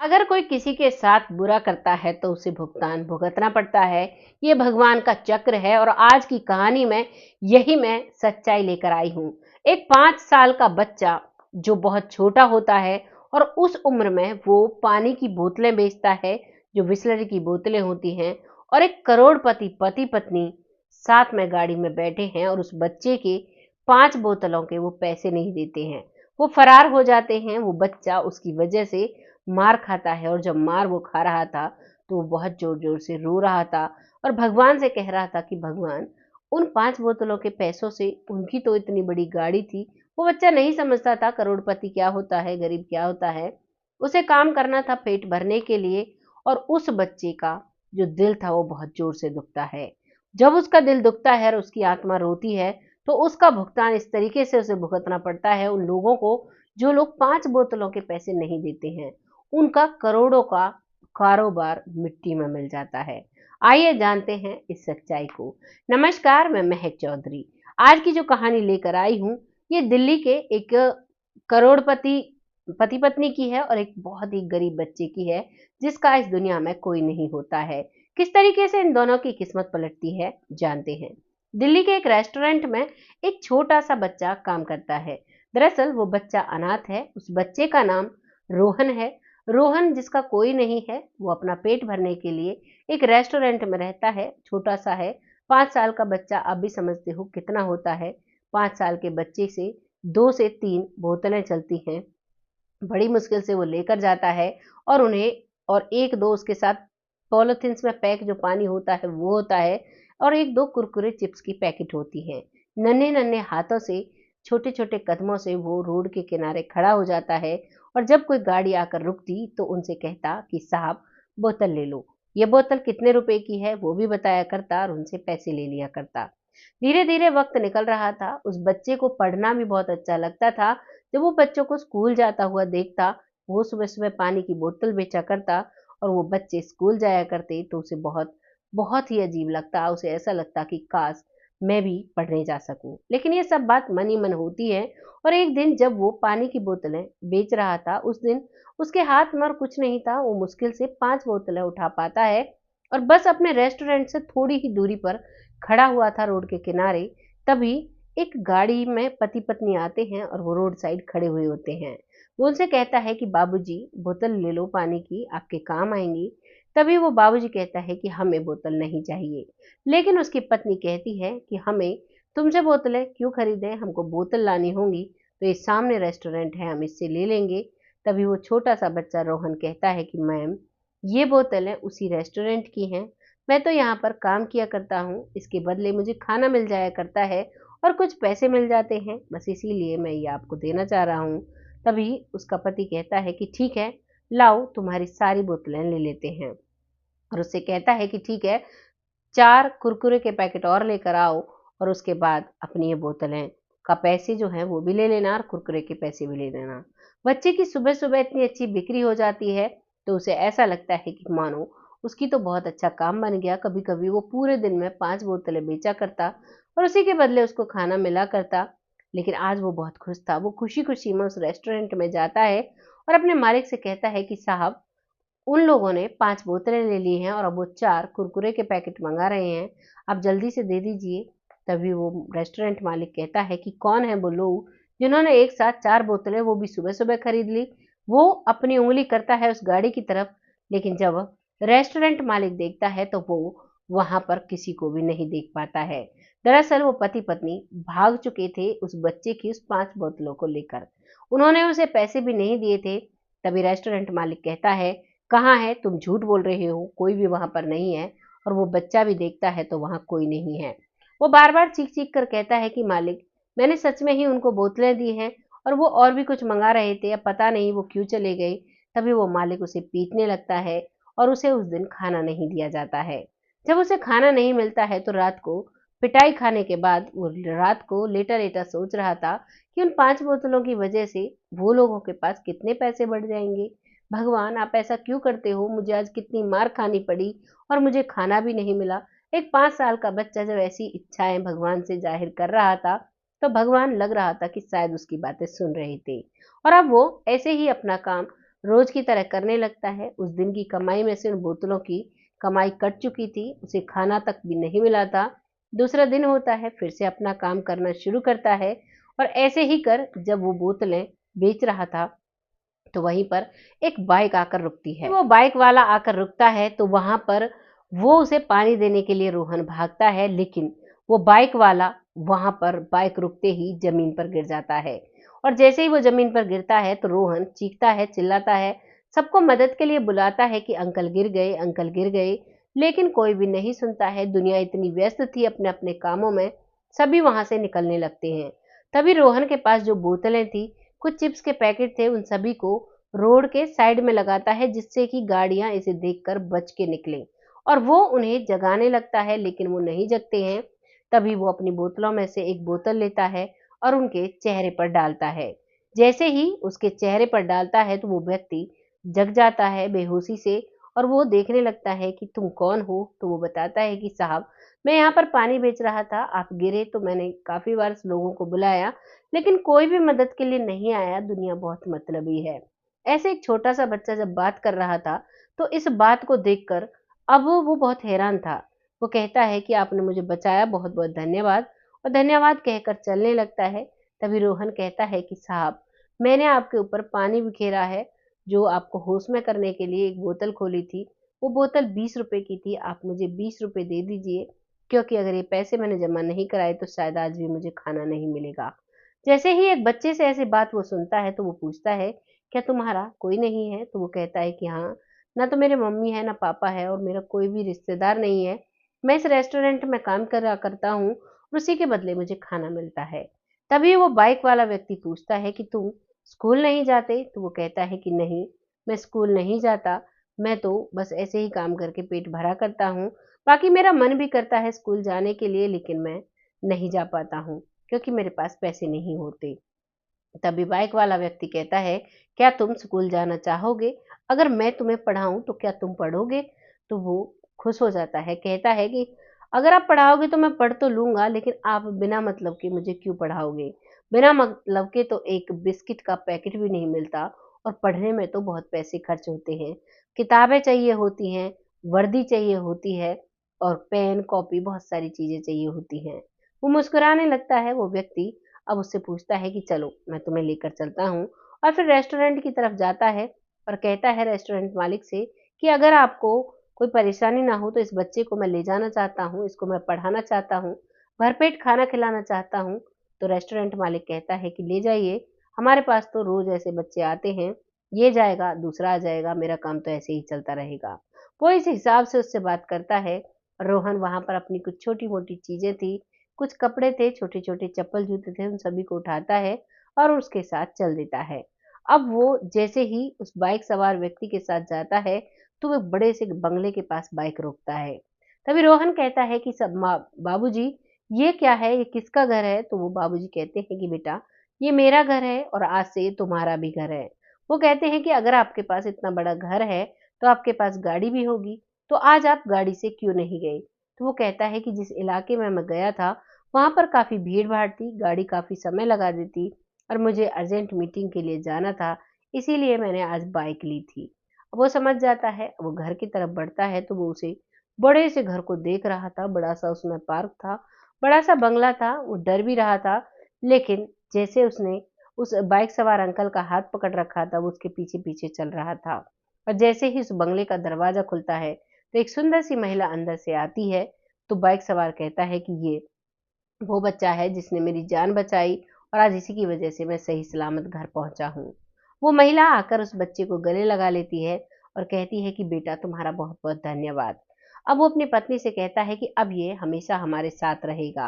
अगर कोई किसी के साथ बुरा करता है तो उसे भुगतान भुगतना पड़ता है। ये भगवान का चक्र है और आज की कहानी में यही मैं सच्चाई लेकर आई हूँ। एक 5 साल का बच्चा जो बहुत छोटा होता है और उस उम्र में वो पानी की बोतलें बेचता है, जो बिसलरी की बोतलें होती हैं। और एक करोड़पति पति पत्नी साथ में गाड़ी में बैठे हैं और उस बच्चे के 5 बोतलों के वो पैसे नहीं देते हैं। वो फरार हो जाते हैं। वो बच्चा उसकी वजह से मार खाता है और जब मार वो खा रहा था तो वो बहुत जोर-जोर से रो रहा था और भगवान से कह रहा था कि भगवान, उन 5 बोतलों के पैसों से उनकी तो इतनी बड़ी गाड़ी थी। वो बच्चा नहीं समझता था करोड़पति क्या होता है, गरीब क्या होता है। उसे काम करना था पेट भरने के लिए और उस बच्चे का जो दिल था वो बहुत जोर से दुखता है। जब उसका दिल दुखता है और उसकी आत्मा रोती है, तो उसका भुगतान इस तरीके से उसे भुगतना पड़ता है उन लोगों को जो लोग 5 बोतलों के पैसे नहीं देते हैं। उनका करोड़ों का कारोबार मिट्टी में मिल जाता है। आइए जानते हैं इस सच्चाई को। नमस्कार, मैं महक चौधरी। आज की जो कहानी लेकर आई हूँ, ये दिल्ली के एक करोड़पति पति पत्नी की है और एक बहुत ही गरीब बच्चे की है, जिसका इस दुनिया में कोई नहीं होता है। किस तरीके से इन दोनों की किस्मत पलटती है, जानते हैं। दिल्ली के एक रेस्टोरेंट में एक छोटा सा बच्चा काम करता है। दरअसल वो बच्चा अनाथ है। उस बच्चे का नाम रोहन है। रोहन जिसका कोई नहीं है, वो अपना पेट भरने के लिए एक रेस्टोरेंट में रहता है, छोटा सा है। 5 साल का बच्चा, आप भी समझते हो कितना होता है। 5 साल के बच्चे से 2 से 3 बोतलें चलती हैं। बड़ी मुश्किल से वो लेकर जाता है और उन्हें और एक दो उसके साथ पॉलिथीन्स में पैक जो पानी होता है वो होता है और एक दो कुरकुरे चिप्स की पैकेट होती है। नन्हे नन्हे हाथों से, छोटे छोटे कदमों से वो रोड के किनारे खड़ा हो जाता है और जब कोई गाड़ी आकर रुकती तो उनसे कहता कि साहब, बोतल ले लो। ये बोतल कितने रुपए की है वो भी बताया करता और उनसे पैसे ले लिया करता। धीरे धीरे वक्त निकल रहा था। उस बच्चे को पढ़ना भी बहुत अच्छा लगता था। जब वो बच्चों को स्कूल जाता हुआ देखता, वो सुबह-सुबह पानी की बोतल बेचा करता और वो बच्चे स्कूल जाया करते तो उसे बहुत, बहुत ही अजीब लगता। उसे ऐसा लगता कि काश मैं भी पढ़ने जा सकूँ। लेकिन ये सब बात मन ही मन होती है और एक दिन जब वो पानी की बोतलें बेच रहा था, उस दिन उसके हाथ में और कुछ नहीं था। वो मुश्किल से 5 बोतलें उठा पाता है और बस अपने रेस्टोरेंट से थोड़ी ही दूरी पर खड़ा हुआ था रोड के किनारे। तभी एक गाड़ी में पति-पत्नी आते हैं और वो रोड साइड खड़े हुए होते हैं। वो उनसे कहता है कि बाबूजी, बोतल ले लो पानी की, आपके काम आएँगी। तभी वो बाबूजी कहता है कि हमें बोतल नहीं चाहिए। लेकिन उसकी पत्नी कहती है कि हमें तुमसे बोतलें क्यों खरीदें, हमको बोतल लानी होंगी तो ये सामने रेस्टोरेंट है, हम इससे ले लेंगे। तभी वो छोटा-सा बच्चा रोहन कहता है कि मैम, ये बोतलें उसी रेस्टोरेंट की हैं। मैं तो यहाँ पर काम किया करता हूँ, इसके बदले मुझे खाना मिल जाया करता है और कुछ पैसे मिल जाते हैं, बस इसीलिए मैं ये आपको देना चाह रहा हूँ। तभी उसका पति कहता है कि ठीक है, लाओ तुम्हारी सारी बोतलें ले लेते हैं। और उससे कहता है कि ठीक है, 4 कुरकुरे के पैकेट और लेकर आओ और उसके बाद अपनी ये बोतलें का पैसे जो हैं वो भी ले लेना और कुरकुरे के पैसे भी ले लेना। बच्चे की सुबह-सुबह इतनी अच्छी बिक्री हो जाती है, तो उसे ऐसा लगता है कि मानो उसकी तो बहुत अच्छा काम बन गया। कभी-कभी वो पूरे दिन में 5 बोतलें बेचा करता और उसी के बदले उसको खाना मिला करता। लेकिन आज वो बहुत खुश था। वो खुशी-खुशी में उस रेस्टोरेंट में जाता है और अपने मालिक से कहता है कि साहब, उन लोगों ने 5 बोतलें ले ली हैं और अब वो 4 कुरकुरे के पैकेट मँगा रहे हैं, आप जल्दी से दे दीजिए। तभी वो रेस्टोरेंट मालिक कहता है कि कौन है वो लोग जिन्होंने एक साथ 4 बोतलें वो भी सुबह-सुबह खरीद ली। वो अपनी उँगली करता है उस गाड़ी की तरफ, लेकिन जब रेस्टोरेंट मालिक देखता है तो वो वहाँ पर किसी को भी नहीं देख पाता है। दरअसल वो पति-पत्नी भाग चुके थे उस बच्चे की उस 5 बोतलों को लेकर। उन्होंने उसे पैसे भी नहीं दिए थे। तभी रेस्टोरेंट मालिक कहता है, कहाँ है? तुम झूठ बोल रहे हो, कोई भी वहाँ पर नहीं है। और वो बच्चा भी देखता है तो वहाँ कोई नहीं है। वो बार-बार चीख-चीख कर कहता है कि मालिक, मैंने सच में ही उनको बोतलें दी हैं और वो और भी कुछ मँगा रहे थे, अब पता नहीं वो क्यों चले गए। तभी वो मालिक उसे पीटने लगता है और उसे उस दिन खाना नहीं दिया जाता है। जब उसे खाना नहीं मिलता है तो रात को पिटाई खाने के बाद वो रात को लेटा-लेटा सोच रहा था कि उन 5 बोतलों की वजह से वो लोगों के पास कितने पैसे बढ़ जाएँगे। भगवान, आप ऐसा क्यों करते हो? मुझे आज कितनी मार खानी पड़ी और मुझे खाना भी नहीं मिला। एक 5 साल का बच्चा जब ऐसी इच्छाएँ भगवान से ज़ाहिर कर रहा था, तो भगवान लग रहा था कि शायद उसकी बातें सुन रहे थे। और अब वो ऐसे ही अपना काम रोज की तरह करने लगता है। उस दिन की कमाई में से उन बोतलों की कमाई कट चुकी थी, उसे खाना तक भी नहीं मिला था। दूसरा दिन होता है, फिर से अपना काम करना शुरू करता है और ऐसे ही कर जब वो बोतलें बेच रहा था तो वहीं पर एक बाइक आकर रुकती है। वो बाइक वाला आकर रुकता है तो वहां पर वो उसे पानी देने के लिए रोहन भागता है, लेकिन वो बाइक वाला वहां पर बाइक रुकते ही जमीन पर गिर जाता है। और जैसे ही वो जमीन पर गिरता है तो रोहन चीखता है, चिल्लाता है, सबको मदद के लिए बुलाता है कि अंकल गिर गए, अंकल गिर गए। लेकिन कोई भी नहीं सुनता है। दुनिया इतनी व्यस्त थी अपने अपने कामों में, सभी वहां से निकलने लगते हैं। तभी रोहन के पास जो बोतलें थी, कुछ चिप्स के पैकेट थे, उन सभी को रोड के साइड में लगाता है जिससे कि गाड़ियां इसे देखकर बच के निकलें। और वो उन्हें जगाने लगता है, लेकिन वो नहीं जगते हैं। तभी वो अपनी बोतलों में से एक बोतल लेता है और उनके चेहरे पर डालता है। जैसे ही उसके चेहरे पर डालता है तो वो व्यक्ति जग जाता है बेहोशी से और वो देखने लगता है कि तुम कौन हो। तो वो बताता है कि साहब, मैं यहाँ पर पानी बेच रहा था, आप गिरे तो मैंने काफी बार लोगों को बुलाया, लेकिन कोई भी मदद के लिए नहीं आया। दुनिया बहुत मतलबी है। ऐसे एक छोटा सा बच्चा जब बात कर रहा था तो इस बात को देखकर अब वो बहुत हैरान था। वो कहता है कि आपने मुझे बचाया, बहुत बहुत धन्यवाद। और धन्यवाद कहकर चलने लगता है। तभी रोहन कहता है कि साहब, मैंने आपके ऊपर पानी बिखेरा है, जो आपको होश में करने के लिए एक बोतल खोली थी। वो बोतल 20 रुपए की थी, आप मुझे 20 रुपए दे दीजिए, क्योंकि अगर ये पैसे मैंने जमा नहीं कराए तो शायद आज भी मुझे खाना नहीं मिलेगा। जैसे ही एक बच्चे से ऐसी बात वो सुनता है तो वो पूछता है, क्या तुम्हारा कोई नहीं है? तो वो कहता है कि हाँ, ना तो मेरे मम्मी है ना पापा है और मेरा कोई भी रिश्तेदार नहीं है। मैं इस रेस्टोरेंट में काम करा करता हूँ और उसी के बदले मुझे खाना मिलता है। तभी वो बाइक वाला व्यक्ति पूछता है कि तुम स्कूल नहीं जाते? तो वो कहता है कि नहीं, मैं स्कूल नहीं जाता, मैं तो बस ऐसे ही काम करके पेट भरा करता हूँ। बाकी मेरा मन भी करता है स्कूल जाने के लिए, लेकिन मैं नहीं जा पाता हूँ क्योंकि मेरे पास पैसे नहीं होते। तभी बाइक वाला व्यक्ति कहता है, क्या तुम स्कूल जाना चाहोगे? अगर मैं तुम्हें पढ़ाऊं तो क्या तुम पढ़ोगे? तो वो खुश हो जाता है, कहता है कि अगर आप पढ़ाओगे तो मैं पढ़ तो लूंगा, लेकिन आप बिना मतलब के मुझे क्यों पढ़ाओगे? बिना मतलब के तो एक बिस्किट का पैकेट भी नहीं मिलता और पढ़ने में तो बहुत पैसे खर्च होते हैं। किताबें चाहिए होती हैं, वर्दी चाहिए होती है और पेन कॉपी बहुत सारी चीजें चाहिए होती हैं। वो मुस्कुराने लगता है वो व्यक्ति। अब उससे पूछता है कि चलो मैं तुम्हें लेकर चलता हूँ, और फिर रेस्टोरेंट की तरफ जाता है और कहता है रेस्टोरेंट मालिक से कि अगर आपको कोई परेशानी ना हो तो इस बच्चे को मैं ले जाना चाहता हूँ, इसको मैं पढ़ाना चाहता हूँ, भरपेट खाना खिलाना चाहता हूँ। तो रेस्टोरेंट मालिक कहता है कि ले जाइए, हमारे पास तो रोज ऐसे बच्चे आते हैं, ये जाएगा दूसरा आ जाएगा, मेरा काम तो ऐसे ही चलता रहेगा। वो इस हिसाब से उससे बात करता है। रोहन वहां पर अपनी कुछ छोटी मोटी चीजें थी, कुछ कपड़े थे, छोटे छोटे चप्पल जूते थे, उन सभी को उठाता है और उसके साथ चल देता है। अब वो जैसे ही उस बाइक सवार व्यक्ति के साथ जाता है तो वो बड़े से बंगले के पास बाइक रोकता है। तभी रोहन कहता है कि सब बाबूजी, ये क्या है, ये किसका घर है? तो वो बाबूजी कहते हैं कि बेटा, ये मेरा घर है और आज से ये तुम्हारा भी घर है। वो कहते हैं कि अगर आपके पास इतना बड़ा घर है तो आपके पास गाड़ी भी होगी, तो आज आप गाड़ी से क्यों नहीं गए? तो वो कहता है कि जिस इलाके में मैं गया था वहां पर काफी भीड़ भाड़ थी, गाड़ी काफी समय लगा देती और मुझे अर्जेंट मीटिंग के लिए जाना था, इसीलिए मैंने आज बाइक ली थी। अब वो समझ जाता है, वो घर की तरफ बढ़ता है तो वो उसे बड़े से घर को देख रहा था, बड़ा सा उसमें पार्क था, बड़ा सा बंगला था। वो डर भी रहा था, लेकिन जैसे उसने उस बाइक सवार अंकल का हाथ पकड़ रखा था वो उसके पीछे पीछे चल रहा था। और जैसे ही उस बंगले का दरवाजा खुलता है तो एक सुंदर सी महिला अंदर से आती है। तो बाइक सवार कहता है कि ये वो बच्चा है जिसने मेरी जान बचाई और आज इसी की वजह से मैं सही सलामत घर पहुंचा हूँ। वो महिला आकर उस बच्चे को गले लगा लेती है और कहती है कि बेटा, तुम्हारा बहुत बहुत धन्यवाद। अब वो अपनी पत्नी से कहता है कि अब ये हमेशा हमारे साथ रहेगा।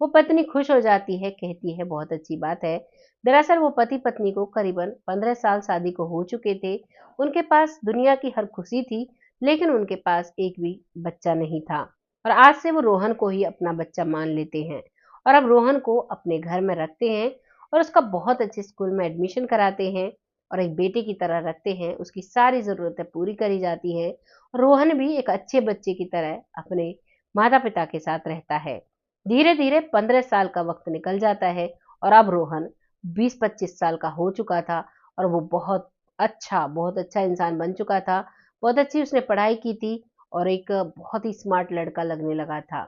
वो पत्नी खुश हो जाती है, कहती है बहुत अच्छी बात है। दरअसल वो पति पत्नी को करीबन 15 साल शादी को हो चुके थे। उनके पास दुनिया की हर खुशी थी, लेकिन उनके पास एक भी बच्चा नहीं था। और आज से वो रोहन को ही अपना बच्चा मान लेते हैं और अब रोहन को अपने घर में रखते हैं और उसका बहुत अच्छे स्कूल में एडमिशन कराते हैं और एक बेटे की तरह रखते हैं। उसकी सारी ज़रूरतें पूरी करी जाती हैं। रोहन भी एक अच्छे बच्चे की तरह अपने माता पिता के साथ रहता है। धीरे धीरे 15 साल का वक्त निकल जाता है और अब रोहन 20-25 साल का हो चुका था और वो बहुत बहुत अच्छा इंसान बन चुका था। बहुत अच्छी उसने पढ़ाई की थी और एक बहुत ही स्मार्ट लड़का लगने लगा था।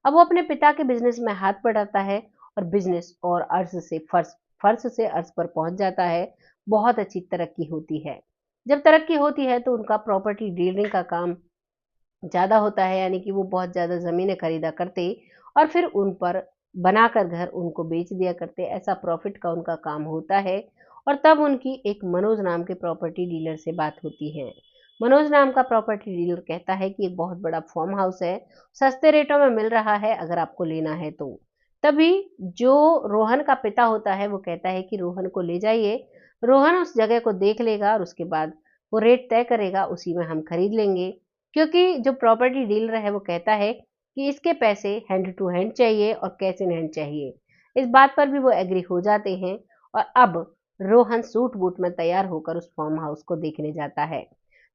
अब वो अपने पिता के बिज़नेस में हाथ बटाता है और बिज़नेस और फर्श से अर्श पर पहुँच जाता है। बहुत अच्छी तरक्की होती है। जब तरक्की होती है तो उनका प्रॉपर्टी डीलिंग का काम ज़्यादा होता है, यानी कि वो बहुत ज़्यादा ज़मीनें खरीदा करते और फिर उन पर बनाकर घर उनको बेच दिया करते। ऐसा प्रॉफ़िट का उनका काम होता है और तब उनकी एक मनोज नाम के प्रॉपर्टी डीलर से बात होती है। मनोज नाम का प्रॉपर्टी डीलर कहता है कि एक बहुत बड़ा फार्म हाउस है, सस्ते रेटों में मिल रहा है अगर आपको लेना है तो। तभी जो रोहन का पिता होता है वो कहता है कि रोहन को ले जाइए, रोहन उस जगह को देख लेगा और उसके बाद वो रेट तय करेगा, उसी में हम खरीद लेंगे। क्योंकि जो प्रॉपर्टी डीलर है वो कहता है कि इसके पैसे हैंड टू हैंड चाहिए और कैश इन हैंड चाहिए। इस बात पर भी वो एग्री हो जाते हैं और अब रोहन सूट बूट में तैयार होकर उस फार्म हाउस को देखने जाता है।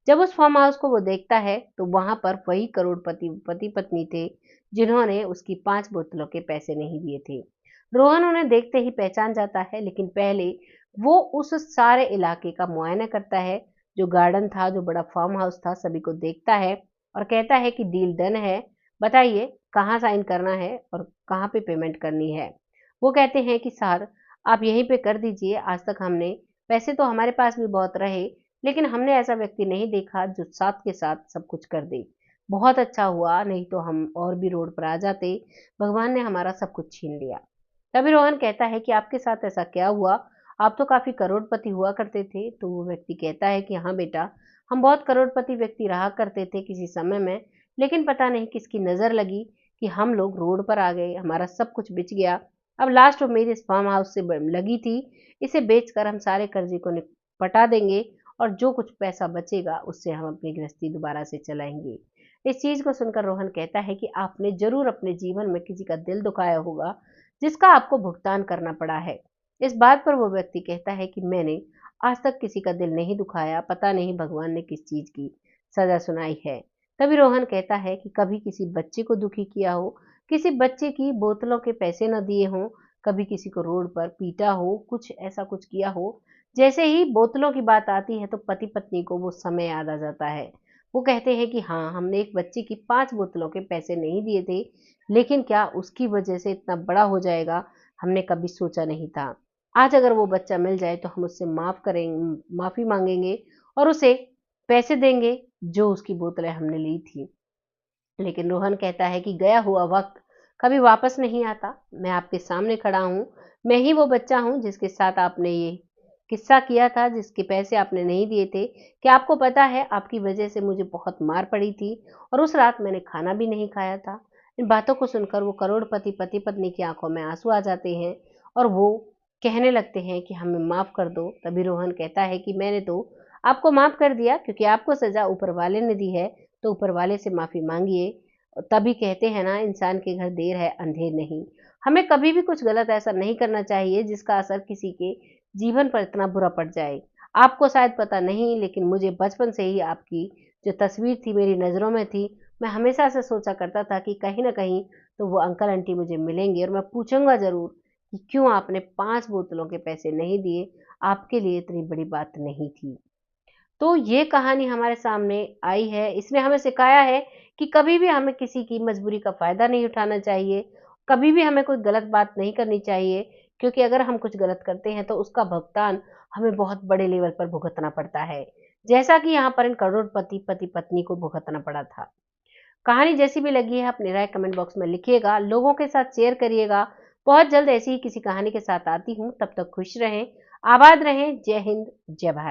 जब उस फार्म हाउस को वो देखता है तो वहां पर वही करोड़पति पति पत्नी थे जिन्होंने उसकी 5 बोतलों के पैसे नहीं दिए थे। रोहन उन्हें देखते ही पहचान जाता है, लेकिन पहले वो उस सारे इलाके का मुआयना करता है। जो गार्डन था, जो बड़ा फार्म हाउस था, सभी को देखता है और कहता है कि डील डन है, बताइए कहाँ साइन करना है और कहाँ पे पेमेंट करनी है। वो कहते हैं कि सर आप यहीं पे कर दीजिए, आज तक हमने पैसे तो हमारे पास भी बहुत रहे, लेकिन हमने ऐसा व्यक्ति नहीं देखा जो साथ के साथ सब कुछ कर दे। बहुत अच्छा हुआ, नहीं तो हम और भी रोड पर आ जाते, भगवान ने हमारा सब कुछ छीन लिया। तभी रोहन कहता है कि आपके साथ ऐसा क्या हुआ, आप तो काफी करोड़पति हुआ करते थे। तो वो व्यक्ति कहता है कि हाँ बेटा, हम बहुत करोड़पति व्यक्ति रहा करते थे किसी समय में, लेकिन पता नहीं किसकी नजर लगी कि हम लोग रोड पर आ गए, हमारा सब कुछ बिच गया। अब लास्ट उम्मीद इस फार्म हाउस से लगी थी, इसे बेचकर हम सारे कर्जे को निपटा देंगे और जो कुछ पैसा बचेगा उससे हम अपनी गृहस्थी दोबारा से चलाएंगे। इस चीज को सुनकर रोहन कहता है कि आपने जरूर अपने जीवन में किसी का दिल दुखाया होगा जिसका आपको भुगतान करना पड़ा है। इस बात पर वो व्यक्ति कहता है कि मैंने आज तक किसी का दिल नहीं दुखाया, पता नहीं भगवान ने किस चीज की सजा सुनाई है। तभी रोहन कहता है कि कभी किसी बच्चे को दुखी किया हो, किसी बच्चे की बोतलों के पैसे न दिए हों, कभी किसी को रोड पर पीटा हो, कुछ ऐसा कुछ किया हो। जैसे ही बोतलों की बात आती है तो पति पत्नी को वो समय याद आ जाता है। वो कहते हैं कि हाँ, हमने एक बच्चे की 5 बोतलों के पैसे नहीं दिए थे, लेकिन क्या उसकी वजह से इतना बड़ा हो जाएगा, हमने कभी सोचा नहीं था। आज अगर वो बच्चा मिल जाए तो हम उससे माफी मांगेंगे और उसे पैसे देंगे जो उसकी बोतलें हमने ली थी। लेकिन रोहन कहता है कि गया हुआ वक्त कभी वापस नहीं आता। मैं आपके सामने खड़ा हूँ, मैं ही वो बच्चा हूँ जिसके साथ आपने ये किस्सा किया था, जिसके पैसे आपने नहीं दिए थे। क्या आपको पता है आपकी वजह से मुझे बहुत मार पड़ी थी और उस रात मैंने खाना भी नहीं खाया था। इन बातों को सुनकर वो करोड़पति पति पत्नी की आंखों में आंसू आ जाते हैं और वो कहने लगते हैं कि हमें माफ कर दो। तभी रोहन कहता है कि मैंने तो आपको माफ कर दिया, क्योंकि आपको सजा ऊपर वाले ने दी है, तो ऊपर वाले से माफी मांगिए। तभी कहते हैं ना, इंसान के घर देर है अंधेर नहीं। हमें कभी भी कुछ गलत ऐसा नहीं करना चाहिए जिसका असर किसी के जीवन पर इतना बुरा पड़ जाए। आपको शायद पता नहीं, लेकिन मुझे बचपन से ही आपकी जो तस्वीर थी मेरी नज़रों में थी। मैं हमेशा से सोचा करता था कि कहीं ना कहीं तो वो अंकल आंटी मुझे मिलेंगे और मैं पूछूंगा जरूर कि क्यों आपने 5 बोतलों के पैसे नहीं दिए, आपके लिए इतनी बड़ी बात नहीं थी। तो ये कहानी हमारे सामने आई है, इसने हमें सिखाया है कि कभी भी हमें किसी की मजबूरी का फ़ायदा नहीं उठाना चाहिए, कभी भी हमें कोई गलत बात नहीं करनी चाहिए, क्योंकि अगर हम कुछ गलत करते हैं तो उसका भुगतान हमें बहुत बड़े लेवल पर भुगतना पड़ता है, जैसा कि यहाँ पर इन करोड़पति पति-पत्नी को भुगतना पड़ा था। कहानी जैसी भी लगी है अपनी राय कमेंट बॉक्स में लिखिएगा, लोगों के साथ शेयर करिएगा। बहुत जल्द ऐसी ही किसी कहानी के साथ आती हूँ, तब तक खुश रहें, आबाद रहें। जय हिंद, जय भारत।